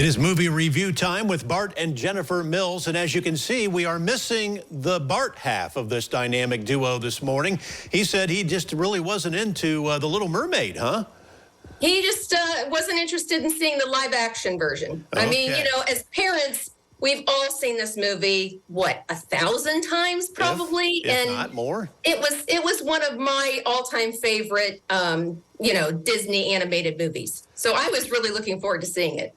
It is movie review time with Bart and Jennifer Mills. And as you can see, we are missing the Bart half of this dynamic duo this morning. He said he just really wasn't into The Little Mermaid, huh? He just wasn't interested in seeing the live action version. Okay. I mean, you know, as parents, we've all seen this movie, what, 1,000 times probably? If not more. It was one of my all-time favorite, Disney animated movies. So I was really looking forward to seeing it.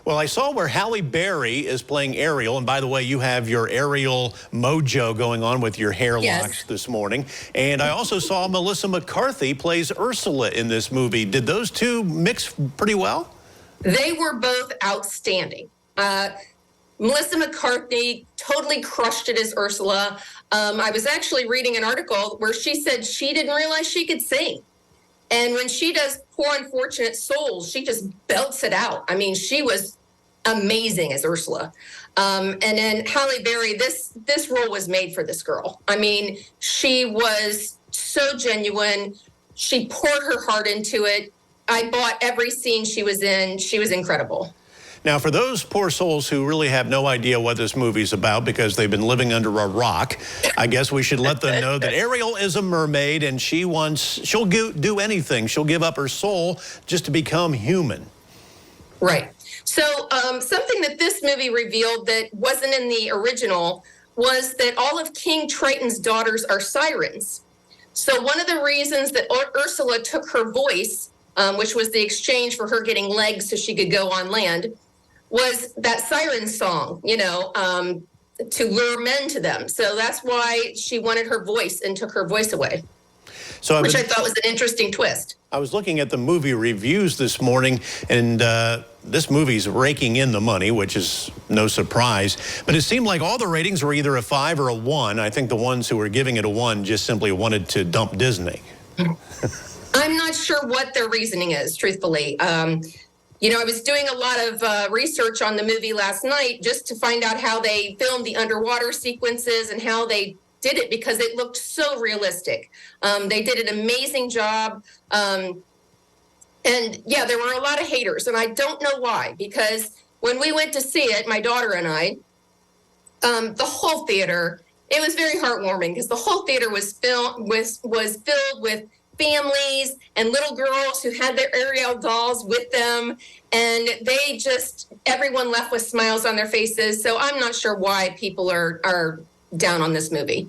Well, I saw where Halle Berry is playing Ariel. And by the way, you have your Ariel mojo going on with your hair locks this morning. And I also saw Melissa McCarthy plays Ursula in this movie. Did those two mix pretty well? They were both outstanding. Melissa McCarthy totally crushed it as Ursula. I was actually reading an article where she said she didn't realize she could sing. And when she does Poor Unfortunate Souls, she just belts it out. I mean, she was amazing as Ursula. And then Halle Berry, this role was made for this girl. I mean, she was so genuine. She poured her heart into it. I bought every scene she was in. She was incredible. Now, for those poor souls who really have no idea what this movie's about because they've been living under a rock, I guess we should let them know that Ariel is a mermaid and she'll do anything. She'll give up her soul just to become human. Right. So something that this movie revealed that wasn't in the original was that all of King Triton's daughters are sirens. So one of the reasons that Ursula took her voice, which was the exchange for her getting legs so she could go on land, was that siren song, to lure men to them. So that's why she wanted her voice and took her voice away, which I thought was an interesting twist. I was looking at the movie reviews this morning, and this movie's raking in the money, which is no surprise. But it seemed like all the ratings were either a 5 or a 1. I think the ones who were giving it a 1 just simply wanted to dump Disney. I'm not sure what their reasoning is, truthfully. I was doing a lot of research on the movie last night just to find out how they filmed the underwater sequences and how they did it, because it looked so realistic. They did an amazing job. And yeah, there were a lot of haters, and I don't know why, because when we went to see it, my daughter and I, the whole theater, it was very heartwarming because the whole theater was filled with families and little girls who had their Ariel dolls with them, and everyone left with smiles on their faces. So I'm not sure why people are down on this movie.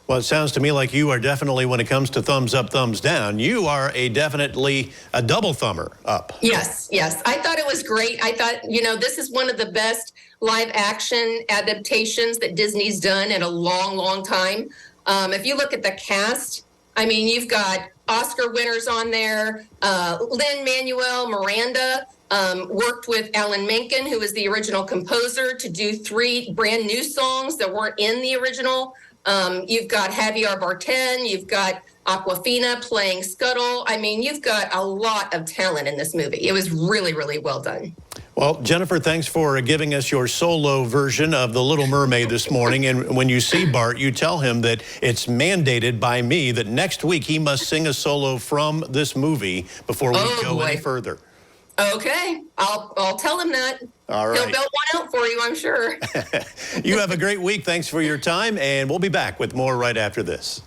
Well, it sounds to me like you are definitely, when it comes to thumbs up, thumbs down, you are definitely a double thumber up. Yes. I thought it was great. I thought, this is one of the best live action adaptations that Disney's done in a long, long time. If you look at the cast, I mean, you've got Oscar winners on there. Lin-Manuel Miranda worked with Alan Menken, who was the original composer, to do 3 brand new songs that weren't in the original. You've got Javier Bardem, you've got Awkwafina playing Scuttle. I mean, you've got a lot of talent in this movie. It was really, really well done. Well, Jennifer, thanks for giving us your solo version of The Little Mermaid this morning. And when you see Bart, you tell him that it's mandated by me that next week he must sing a solo from this movie before we go any further. Okay, I'll tell him that. All right. He'll belt one out for you, I'm sure. You have a great week. Thanks for your time, and we'll be back with more right after this.